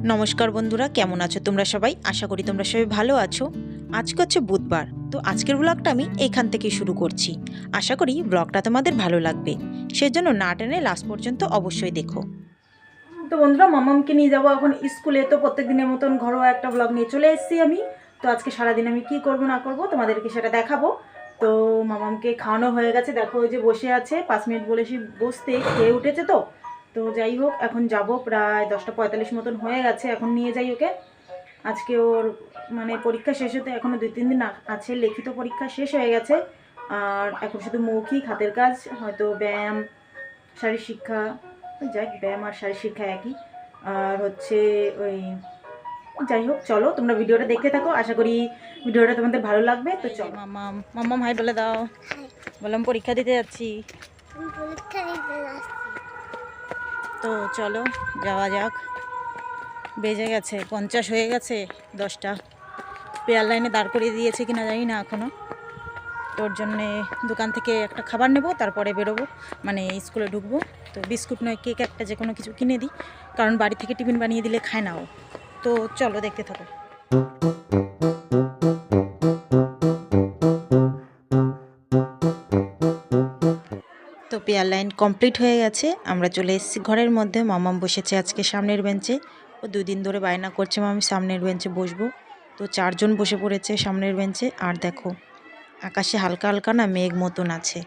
নমস্কার বন্ধুরা, কেমন আছো তোমরা সবাই? আশা করি তোমরা সবাই ভালো আছো। আজকে হচ্ছে বুধবার, তো আজকের ব্লগটা আমি এইখান থেকেই শুরু করছি। আশা করি ব্লগটা তোমাদের ভালো লাগবে, সেজন্য না টেনে লাস্ট পর্যন্ত অবশ্যই দেখো। তো বন্ধুরা, মামামকে নিয়ে যাবো এখন স্কুলে। তো প্রত্যেক দিনের মতন ঘরোয়া একটা ব্লগ নিয়ে চলে এসেছি আমি। তো আজকে সারাদিন আমি কি করব না করব তোমাদেরকে সেটা দেখাবো। তো মামামকে খাওয়ানো হয়ে গেছে, দেখো ওই যে বসে আছে, 5 মিনিট বলেছি বসতে, খেয়ে উঠেছে। তো তো যাই হোক, এখন যাব, প্রায় 10টা 45 মতন হয়ে গেছে। এখন নিয়ে যাই ওকে। আজকে ওর মানে পরীক্ষা শেষ হতে এখনও 2-3 দিন আছে, লিখিত পরীক্ষা শেষ হয়ে গেছে। আর এখন শুধু মৌখিক হাতের কাজ, হয়তো ব্যায়াম, শারীর শিক্ষা, যাই ব্যায়াম আর শারীর শিক্ষা একই। আর হচ্ছে ওই, যাই হোক, চলো তোমরা ভিডিওটা দেখতে থাকো, আশা করি ভিডিওটা তোমাদের ভালো লাগবে। তো চলো। মামাম মামাম হাই বলে দাও। বললাম পরীক্ষা দিতে যাচ্ছি। তো চলো যাওয়া যাক। বেজে গেছে 50 হয়ে গেছে, 10টা। পেয়ার লাইনে দাঁড় করিয়ে দিয়েছে কিনা জানি না এখনও। তোর জন্যে দোকান থেকে একটা খাবার নেব, তারপরে বেরোবো, মানে স্কুলে ঢুকবো। তো বিস্কুট নয় কেক একটা যে কোনো কিছু কিনে দিই, কারণ বাড়ি থেকে টিফিন বানিয়ে দিলে খায় না ও। তো চলো দেখতে থাকো। তো পেয়ার লাইন কমপ্লিট হয়ে গেছে, আমরা চলে এসেছি ঘরের মধ্যে। মামাম বসেছে আজকে সামনের বেঞ্চে। ও 2 দিন ধরে বায়না করছে আমি সামনের বেঞ্চে বসবো। তো 4জন বসে পড়েছে সামনের বেঞ্চে। আর দেখো আকাশে হালকা হালকা না মেঘ মতন আছে।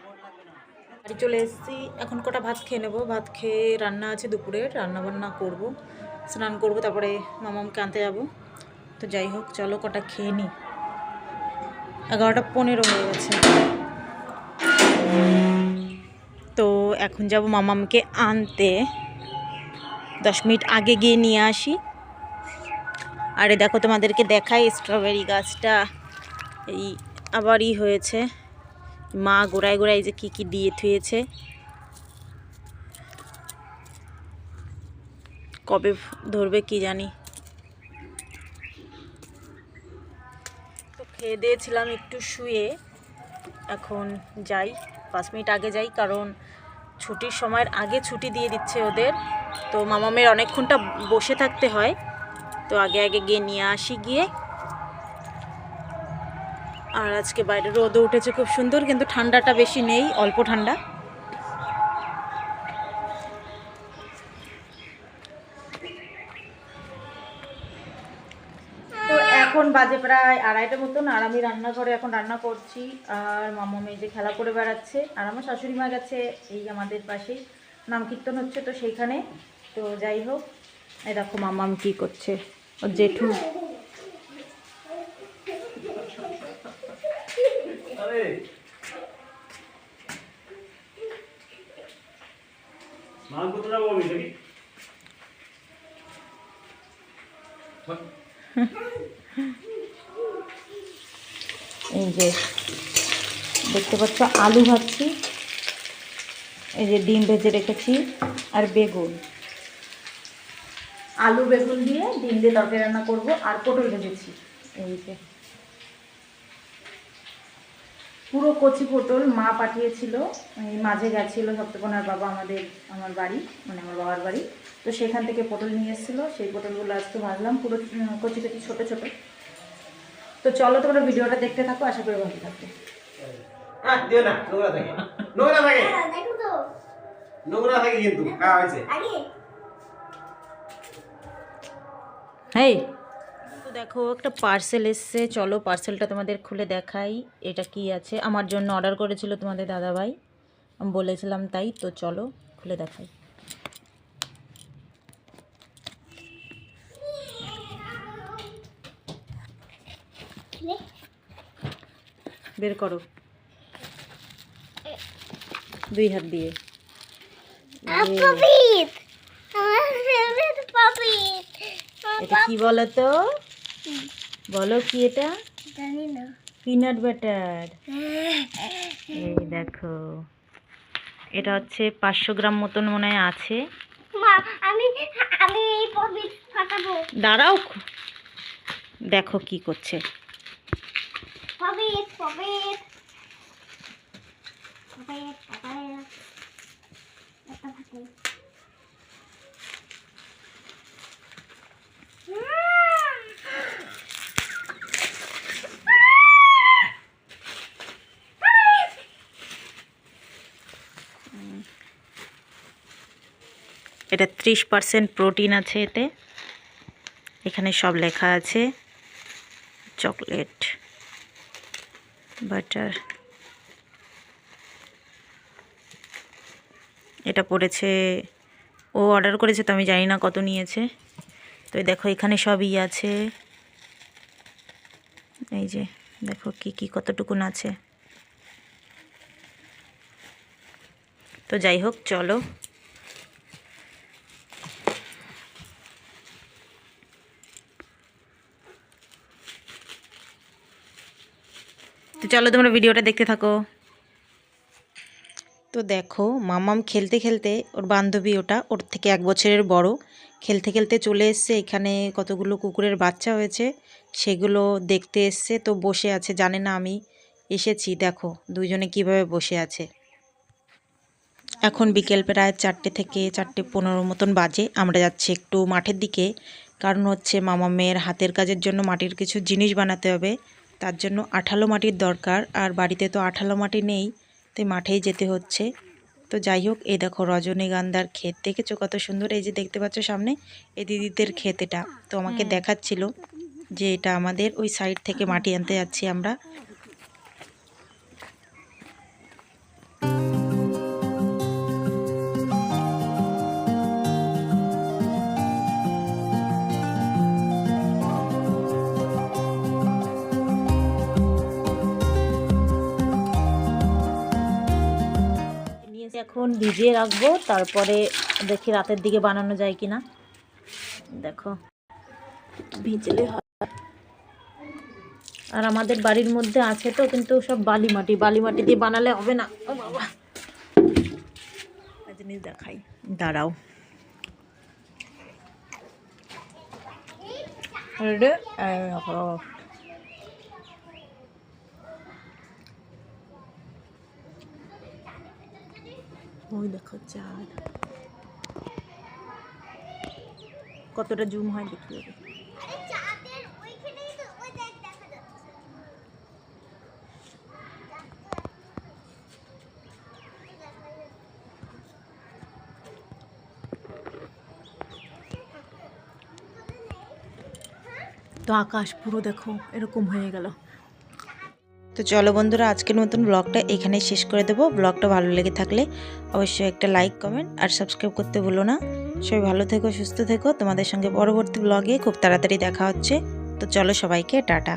বাড়ি চলে এসেছি, এখন কটা ভাত খেয়ে নেবো। ভাত খেয়ে রান্না আছে দুপুরের, রান্না বান্না করবো, স্নান করবো, তারপরে মামামকে আনতে যাবো। তো যাই হোক, চলো কটা খেয়ে নিই। 11টা 15 হয়ে গেছে। তো এখন যাব মামামকে আনতে, 10 মিনিট আগে গিয়ে নিয়ে আসি। আরে দেখো তোমাদেরকে দেখাই, স্ট্রবেরি গাছটা এই আবারই হয়েছে। মা গোড়ায় গোড়ায় যে কি কি দিয়ে থুয়েছে, কবে ধরবে কি জানি। তো খেয়ে দিয়েছিলাম একটু শুয়ে, এখন যাই, 5 মিনিট আগে যাই, কারণ ছুটির সময়ের আগে ছুটি দিয়ে দিচ্ছে ওদের। তো মামামের অনেকক্ষণটা বসে থাকতে হয়, তো আগে আগে গিয়ে নিয়ে আসি গিয়ে। আর আজকে বাইরে রোদও উঠেছে খুব সুন্দর, কিন্তু ঠান্ডাটা বেশি নেই, অল্প ঠান্ডা। তো এখন বাজে প্রায় 2:30 মতন, আর আমি রান্নাঘরে এখন রান্না করছি। আর মামাম এই যে খেলা করে বেড়াচ্ছে, আর আমার শাশুড়ি মা গেছে এই আমাদের পাশেই নাম কীর্তন হচ্ছে, তো সেইখানে। তো যাই হোক, এই দেখো মামাম কি করছে, ওর জেঠু। এই যে দেখতে পাচ্ছ, আলু ভাজছি, এই যে ডিম ভেজে রেখেছি, আর বেগুন, আলু বেগুন দিয়ে ডিম দিয়ে তরকারি রান্না করবো, আর পটল ভেজেছি। এই যে পুরো কচি পটল মা পাঠিয়েছিল, এই মাঝে গেছিলো সপ্তকোনার বাবা আমার বাড়ি, মানে আমার বাবার বাড়ি। তো সেখান থেকে পটল নিয়ে এসেছিলো, সেই পটলগুলো আজকে ভাজলাম, পুরো কচি কচি ছোটো ছোটো। তো চলো তোমরা ভিডিওটা দেখতে থাকো, আশা করি ভালো থাকবে। হেই, তো দেখো একটা পার্সেল এসছে, চলো পার্সেলটা তোমাদের খুলে দেখাই। এটা কি আছে, আমার জন্য অর্ডার করেছিল তোমাদের দাদাভাই, আমি বলেছিলাম তাই। তো চলো খুলে দেখাই। বের করো 2 হাত দিয়ে। এটা কি বলো তো, বলো কি এটা? Peanut butter. এই দেখো, এটা হচ্ছে 500 গ্রাম মতন মনে হয় আছে। দাঁড়াও, দেখো কি করছে। এটা 30% প্রোটিন আছে এতে। এখানে সব লেখা আছে, চকলেট, বাটার। এটা পড়েছে, ও অর্ডার করেছে তো আমি জানি না কত নিয়েছে। তো দেখো এখানে সবই আছে, এই যে দেখো কি কি কতটুকুন আছে। তো যাই হোক চলো, তো চলো তোমরা ভিডিওটা দেখতে থাকো। তো দেখো মামাম খেলতে খেলতে, ওর বান্ধবী ওটা ওর থেকে 1 বছরের বড়, খেলতে খেলতে চলে এসছে। এখানে কতগুলো কুকুরের বাচ্চা হয়েছে সেগুলো দেখতে এসছে। তো বসে আছে, জানে না আমি এসেছি। দেখো দুইজনে কিভাবে বসে আছে। এখন বিকেল প্রায় 4টে থেকে 4:15 মতন বাজে। আমরা যাচ্ছি একটু মাঠের দিকে, কারণ হচ্ছে মামামের হাতের কাজের জন্য মাটির কিছু জিনিস বানাতে হবে। তার জন্য আঠালো মাটির দরকার, আর বাড়িতে তো আঠালো মাটি নেই, তাই মাঠেই যেতে হচ্ছে। তো যাই হোক, এই দেখো রজনীগন্ধার ক্ষেত দেখেছো কত সুন্দর। এই যে দেখতে পাচ্ছ সামনে, এই দিদিদের ক্ষেত এটা। তো আমাকে দেখাচ্ছিল যে এটা আমাদের ওই সাইড থেকে মাটি আনতে যাচ্ছি আমরা। এখন ভিজিয়ে রাখবো, তারপরে দেখি রাতের দিকে বানানো যায় কিনা। দেখো ভিজলে হয়। আর আমাদের বাড়ির মধ্যে আছে তো, কিন্তু সব বালি মাটি দিয়ে বানালে হবে না। ও বাবা, জিনিস দেখাই, দাঁড়াও। ওই দেখো চাঁদ, কতটা জুম হয় দেখতে হবে। তো আকাশ পুরো দেখো এরকম হয়ে গেল। তো চলো বন্ধুরা, আজকের মতন ব্লগটা এখানেই শেষ করে দেবো। ব্লগটা ভালো লেগে থাকলে অবশ্যই একটা লাইক, কমেন্ট আর সাবস্ক্রাইব করতে ভুলো না। সবাই ভালো থেকো, সুস্থ থেকো। তোমাদের সঙ্গে পরবর্তী ব্লগে খুব তাড়াতাড়ি দেখা হচ্ছে। তো চলো সবাইকে টাটা।